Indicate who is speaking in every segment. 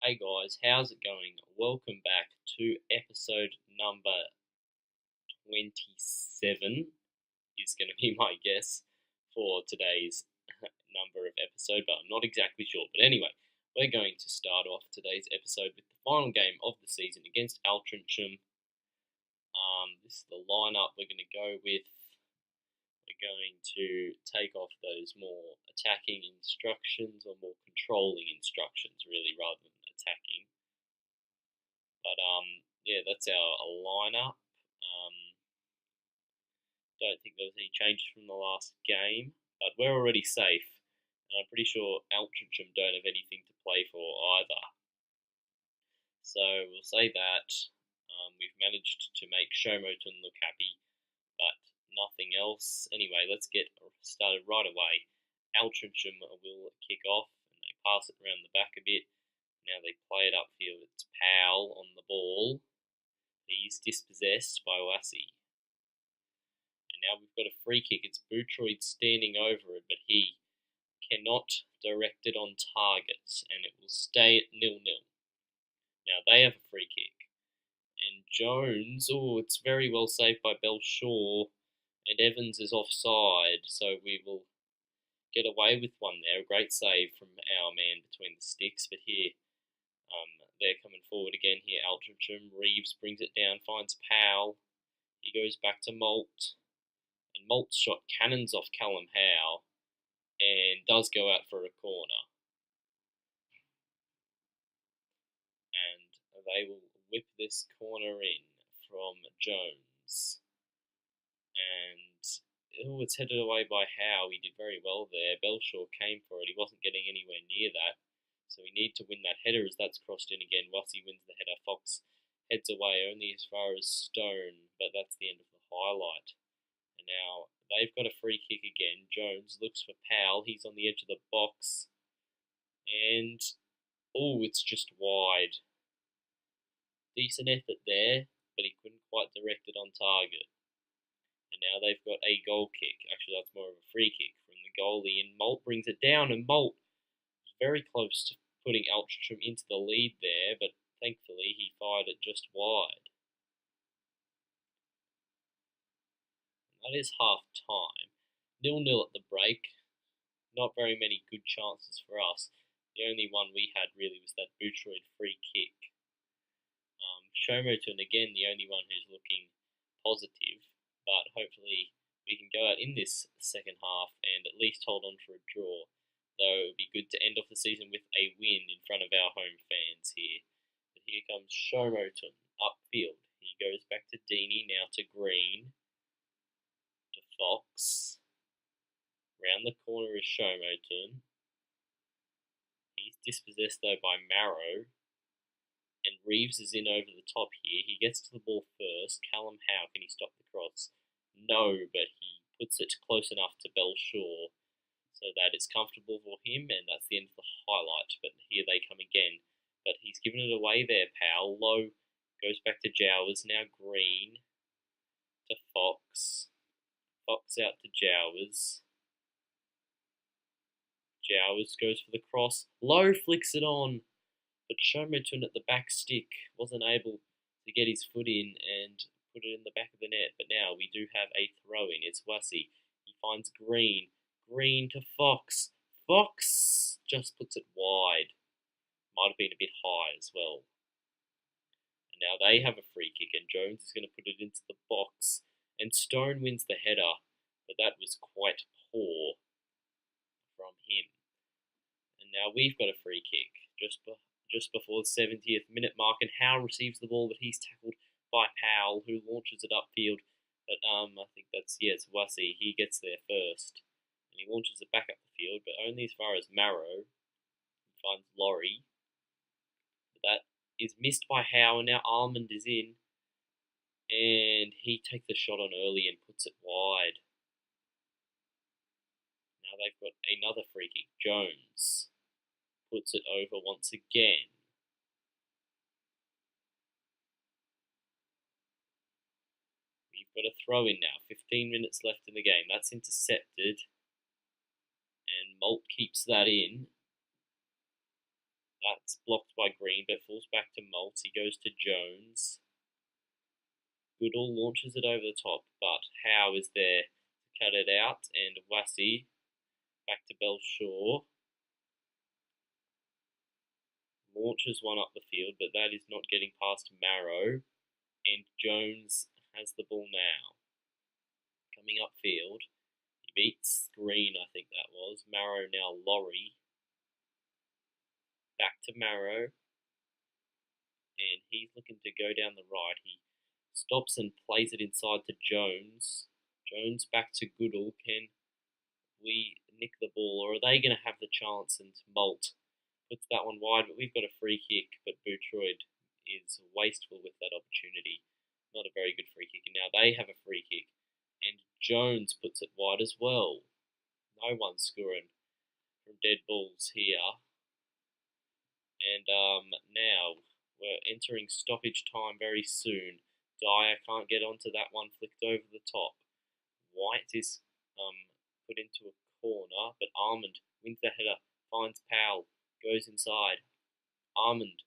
Speaker 1: Hey guys, how's it going? Welcome back to episode number 27 is going to be my guess for today's number of episode, but I'm not exactly sure. But anyway, we're going to start off today's episode with the final game of the season against Altrincham. This is the lineup we're going to go with. We're going to take off those more attacking instructions or more controlling instructions, really, rather than attacking. But yeah, that's our lineup. Don't think there was any changes from the last game, but we're already safe. And I'm pretty sure Altrincham don't have anything to play for either. So we'll say that we've managed to make Showmoton look happy, but nothing else. Anyway, let's get started right away. Altrincham will kick off, and they pass it around the back a bit. Now they play it upfield. It's Powell on the ball. He's dispossessed by Wassy. And now we've got a free kick. It's Boutroid standing over it, but he cannot direct it on targets, and it will stay at 0-0. Now they have a free kick. And Jones, it's very well saved by Belshaw, and Evans is offside, so we will get away with one there. A great save from our man between the sticks, but here they're coming forward again here. Altrincham. Reeves brings it down, finds Powell. He goes back to Malt. And Malt's shot cannons off Callum Howe and does go out for a corner. And they will whip this corner in from Jones. And it's headed away by Howe. He did very well there. Belshaw came for it. He wasn't getting anywhere near that. So we need to win that header as that's crossed in again. Wassy wins the header. Fox heads away only as far as Stone, but that's the end of the highlight. And now they've got a free kick again. Jones looks for Powell. He's on the edge of the box. And, it's just wide. Decent effort there, but he couldn't quite direct it on target. And now they've got a goal kick. Actually, that's more of a free kick from the goalie. And Malt brings it down, and Malt very close to putting Altrincham into the lead there, but thankfully he fired it just wide. And that is half time. 0-0 at the break. Not very many good chances for us. The only one we had really was that Boutroid free kick. Showmoton again, the only one who's looking positive, but hopefully we can go out in this second half and at least hold on for a draw. Though it would be good to end off the season with a win in front of our home fans here. But here comes Showmoton upfield. He goes back to Deeney, now to Green, to Fox. Round the corner is Showmoton. He's dispossessed though by Marrow. And Reeves is in over the top here. He gets to the ball first. Callum Howe, can he stop the cross? No, but he puts it close enough to Belshaw so that it's comfortable for him, and that's the end of the highlight. But here they come again. But he's given it away there, Powell. Low goes back to Jowers. Now Green to Fox. Fox out to Jowers. Jowers goes for the cross. Low flicks it on. But Showmoton at the back stick wasn't able to get his foot in and put it in the back of the net. But now we do have a throw-in. It's Wassy. He finds Green. Green to Fox. Fox just puts it wide. Might have been a bit high as well. And now they have a free kick, and Jones is going to put it into the box. And Stone wins the header, but that was quite poor from him. And now we've got a free kick just before the 70th minute mark, and Howe receives the ball, but he's tackled by Powell, who launches it upfield. But I think it's Wassy. He gets there first. And he launches it back up the field, but only as far as Marrow. He finds Laurie. But that is missed by Howe, and now Almond is in. And he takes the shot on early and puts it wide. Now they've got another free kick. Jones puts it over once again. We've got a throw in now. 15 minutes left in the game. That's intercepted. And Malt keeps that in. That's blocked by Green, but falls back to Maltz. He goes to Jones. Goodall launches it over the top, but Howe is there to cut it out, and Wassey back to Belshaw. Launches one up the field, but that is not getting past Marrow, and Jones has the ball now. Coming upfield, he beats Green, I think that was. Marrow now Laurie. Back to Marrow, and he's looking to go down the right. He stops and plays it inside to Jones. Jones back to Goodall. Can we nick the ball, or are they going to have the chance? And Malt puts that one wide, but we've got a free kick. But Bootroyd is wasteful with that opportunity. Not a very good free kick. And now they have a free kick, and Jones puts it wide as well. No one scoring from dead balls here. And now we're entering stoppage time very soon. Dyer can't get onto that one, flicked over the top. White is put into a corner, but Armand wins the header, finds Powell, goes inside. Armand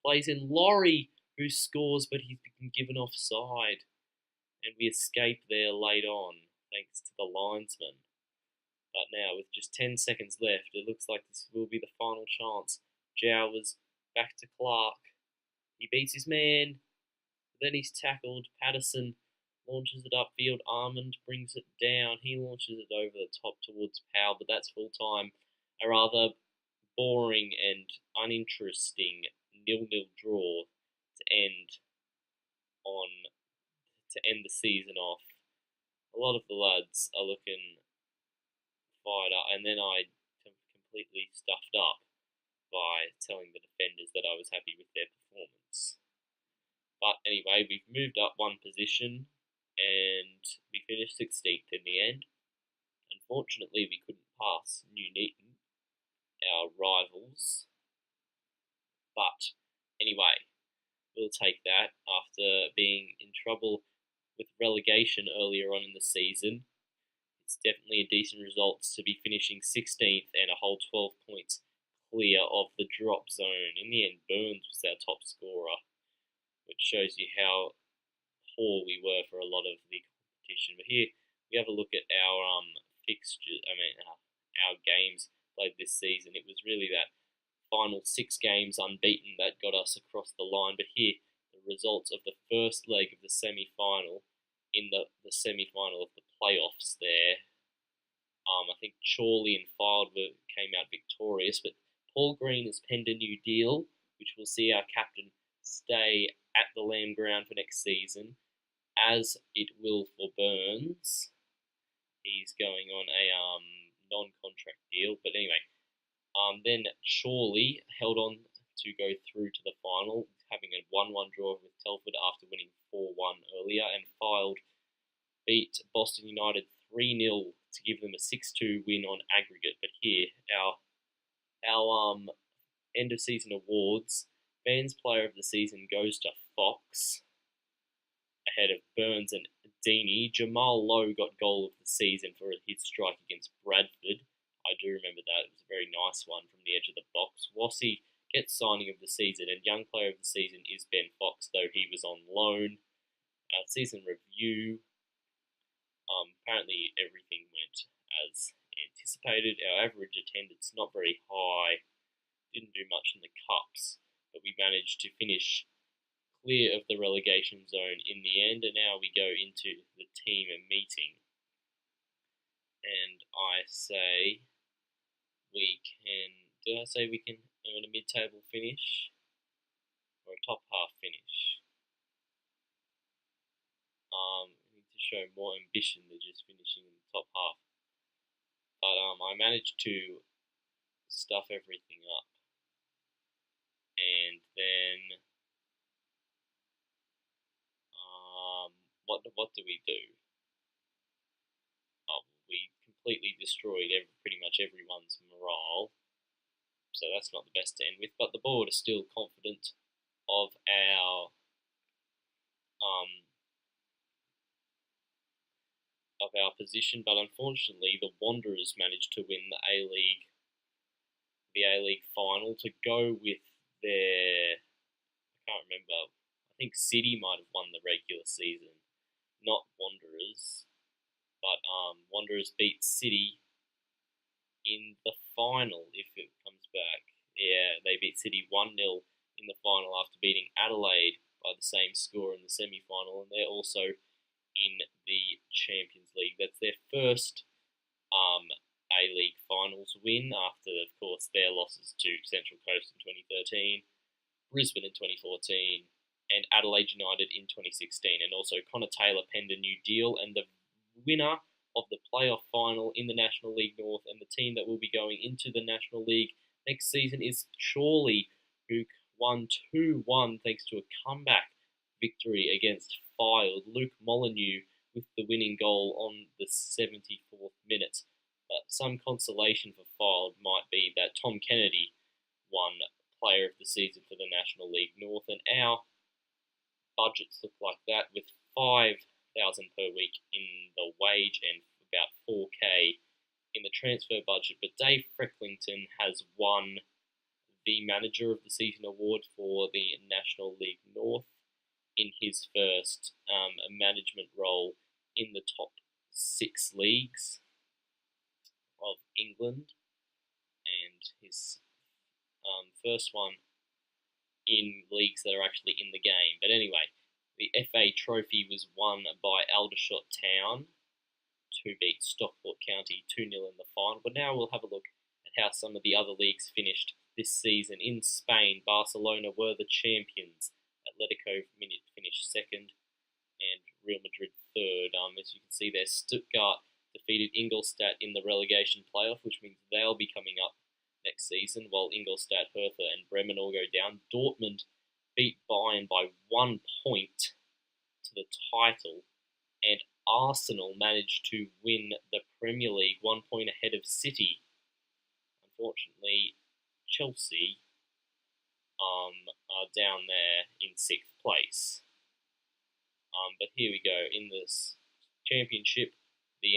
Speaker 1: plays in Laurie, who scores, but he's been given offside. And we escape there late on, thanks to the linesman. But now, with just 10 seconds left, it looks like this will be the final chance. Jowers back to Clark. He beats his man. Then he's tackled. Patterson launches it upfield. Armand brings it down. He launches it over the top towards Powell, but that's full time. A rather boring and uninteresting 0-0 draw to end the season off. A lot of the lads are looking fired up, and then I completely stuffed up by telling the defenders that I was happy with their performance. But anyway, we've moved up one position, and we finished 16th in the end. Unfortunately, we couldn't pass Nuneaton, our rivals. But anyway, we'll take that after being in trouble with relegation earlier on in the season. It's definitely a decent result to be finishing 16th and a whole 12 points clear of the drop zone. In the end, Burns was our top scorer, which shows you how poor we were for a lot of the competition. But here we have a look at our fixtures. Our games played this season. It was really that final 6 games unbeaten that got us across the line. But here, the results of the first leg of the semi-final in the semi-final of the playoffs there. I think Chorley and Fylde came out victorious, but Paul Green has penned a new deal, which will see our captain stay at the Lamb Ground for next season, as it will for Burns. He's going on a non-contract deal, but anyway. Then Chorley held on to go through to the final, having a 1-1 draw with Telford after winning 4-1 earlier, and Fylde beat Boston United 3-0 to give them a 6-2 win on aggregate. But here, our end of season awards, Fans Player of the Season goes to Fox, ahead of Burns and Deeney. Jamal Lowe got goal of the season for his strike against Bradford. I do remember that. It was a very nice one from the edge of the box. Wassey gets signing of the season, and young player of the season is Ben Fox, though he was on loan. Our season review. Apparently everything went as anticipated. Our average attendance not very high. Didn't do much in the cups, but we managed to finish clear of the relegation zone in the end, and now we go into the team meeting. And I say we can. Did I say we can earn a mid-table finish or a top half finish? We need to show more ambition than just finishing in the top half. But I managed to stuff everything up, and then what do we do? We completely destroyed pretty much everyone's morale, so that's not the best to end with. But the board is still confident of our position, but unfortunately the Wanderers managed to win the A-League the A-League final to go with their, I can't remember, I think City might have won the regular season, not Wanderers, but Wanderers beat City in the final if it comes back. Yeah, they beat City 1-0 in the final after beating Adelaide by the same score in the semi-final, and they're also in the Champions League. That's their first A-League finals win after, of course, their losses to Central Coast in 2013, Brisbane in 2014, and Adelaide United in 2016. And also Connor Taylor penned a new deal, and the winner of the playoff final in the National League North and the team that will be going into the National League next season is Chorley, who won 2-1 thanks to a comeback victory against Fylde. Luke Molyneux with the winning goal on the 74th minute. But some consolation for Fylde might be that Tom Kennedy won Player of the Season for the National League North, and our budgets look like that, with 5,000 per week in the wage and about 4K in the transfer budget. But Dave Frecklington has won the Manager of the Season award for the National League North in his first management role in the top 6 leagues of England, and his first one in leagues that are actually in the game. But anyway, the FA Trophy was won by Aldershot Town to beat Stockport County 2-0 in the final. But now we'll have a look at how some of the other leagues finished this season. In Spain, Barcelona were the champions. Atletico finished second, and Real Madrid third. As you can see there, Stuttgart defeated Ingolstadt in the relegation playoff, which means they'll be coming up next season, while Ingolstadt, Hertha, and Bremen all go down. Dortmund beat Bayern by 1 point to the title, and Arsenal managed to win the Premier League 1 point ahead of City. Unfortunately, Chelsea are down there in 6th place. But here we go. In this championship, the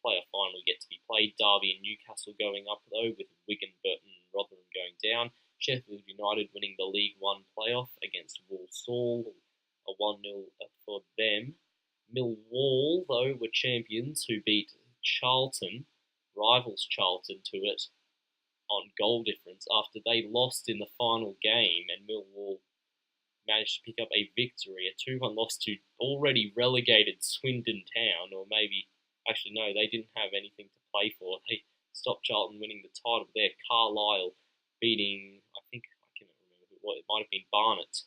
Speaker 1: playoff final yet to be played. Derby and Newcastle going up, though, with Wigan, Burton, and Rotherham going down. Sheffield United winning the League One playoff against Walsall, a 1-0 for them. Millwall, though, were champions, who beat Charlton, rivals Charlton, to it on goal difference after they lost in the final game, and Millwall managed to pick up a victory, a 2-1 loss to already relegated Swindon Town, or maybe, actually no, they didn't have anything to play for. They stopped Charlton winning the title there. Carlisle beating, I think, I can't remember what, it might have been Barnet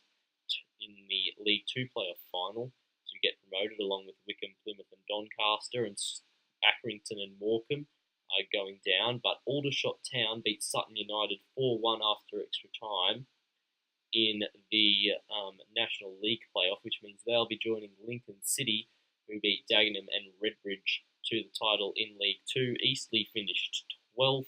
Speaker 1: in the League 2 playoff final to get promoted, along with Wickham, Plymouth and Doncaster, and Accrington and Morecambe are going down. But Aldershot Town beat Sutton United 4-1 after extra time in the National League playoff, which means they'll be joining Lincoln City, who beat Dagenham and Redbridge to the title in League 2. Eastleigh finished 12th,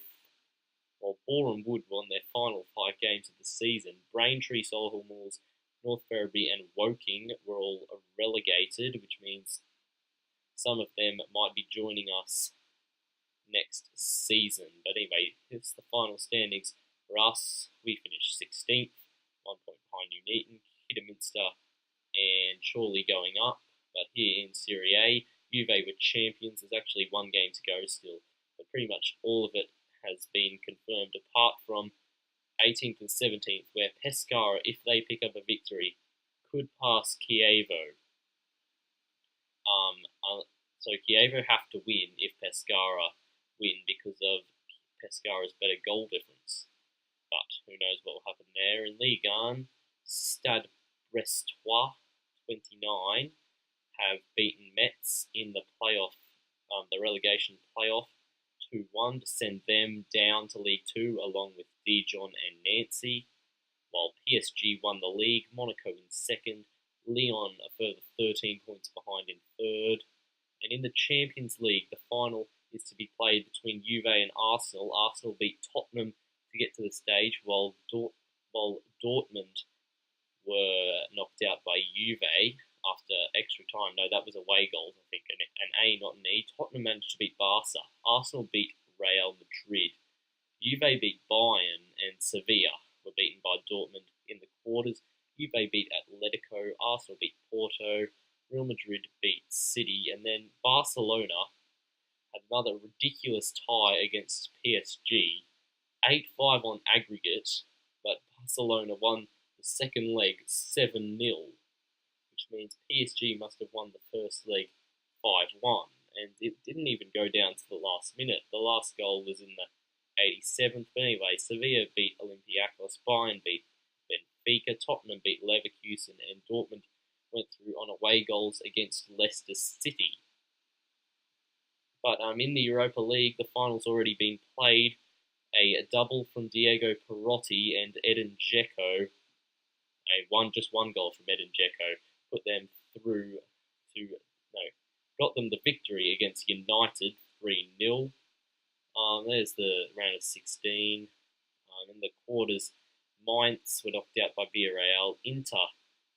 Speaker 1: while Boreham Wood won their final 5 games of the season. Braintree, Solihull Moors, North Ferriby and Woking were all relegated, which means some of them might be joining us next season. But anyway, it's the final standings for us. We finished 16th, 1 point behind Nuneaton, Kidderminster and Chorley going up. But here in Serie A, Juve were champions. There's actually 1 game to go still, but pretty much all of it has been confirmed, apart from 18th and 17th, where Pescara, if they pick up a victory, could pass Chievo. So Chievo have to win if Pescara win, because of Pescara's better goal difference. But who knows what will happen there. In Ligue 1, Stade Brestois 29 have beaten Metz in the playoff, the relegation playoff, 2-1 to send them down to League 2 along with Dijon and Nancy, while PSG won the league, Monaco in second, Lyon a further 13 points behind in third. And in the Champions League, the final is to be played between Juve and Arsenal. Arsenal beat Tottenham to get to the stage, while Dortmund were knocked out by Juve after extra time. No, that was away goals, I think, an A, not an E. Tottenham managed to beat Barca. Arsenal beat Real Madrid. Juve Juve beat Bayern, and Sevilla were beaten by Dortmund in the quarters. Juve beat Atletico, Arsenal beat Porto, Real Madrid beat City, and then Barcelona had another ridiculous tie against PSG, 8-5 on aggregate, but Barcelona won the second leg 7-0, which means PSG must have won the first leg 5-1, and it didn't even go down to the last minute. The last goal was in the 87th, but anyway, Sevilla beat Olympiacos, Bayern beat Benfica, Tottenham beat Leverkusen, and Dortmund went through on away goals against Leicester City. But in the Europa League, the final's already been played. A double from Diego Perotti and Edin Dzeko, just one goal from Edin Dzeko, put them through got them the victory against United 3-0. There's the round of 16. In the quarters, Mainz were knocked out by Villarreal, Inter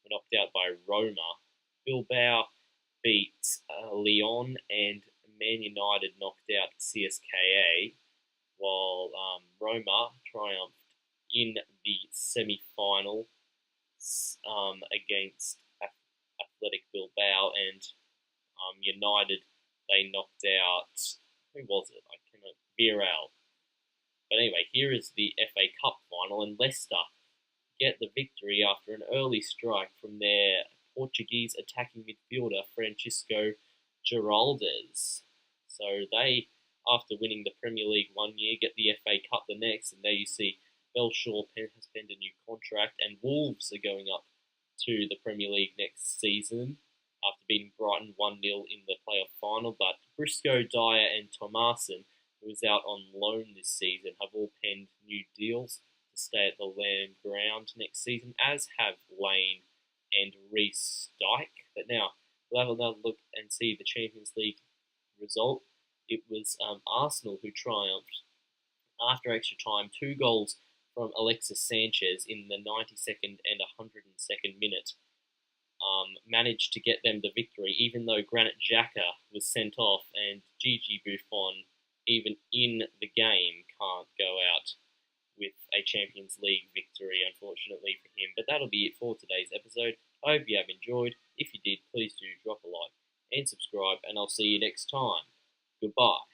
Speaker 1: were knocked out by Roma, Bilbao beat Lyon, and Man United knocked out CSKA, while Roma triumphed in the semi-final against Athletic Bilbao, and United, they knocked out, who was it? Villarreal. But anyway, here is the FA Cup final, and Leicester get the victory after an early strike from their Portuguese attacking midfielder, Francisco Geraldes. So they, after winning the Premier League one year, get the FA Cup the next, and there you see Belshaw has penned a new contract, and Wolves are going up to the Premier League next season after beating Brighton 1-0 in the playoff final. But Briscoe, Dyer, and Thomason, who is out on loan this season, have all penned new deals to stay at the Lamb ground next season, as have Lane and Reece Dyke. But now, we'll have another look and see the Champions League result. It was Arsenal who triumphed after extra time, 2 goals from Alexis Sanchez in the 92nd and 102nd minute. Managed to get them the victory, even though Granit Xhaka was sent off, and Gigi Buffon, even in the game, can't go out with a Champions League victory, unfortunately for him. But that'll be it for today's episode. I hope you have enjoyed. If you did, please do drop a like and subscribe, and I'll see you next time. Goodbye.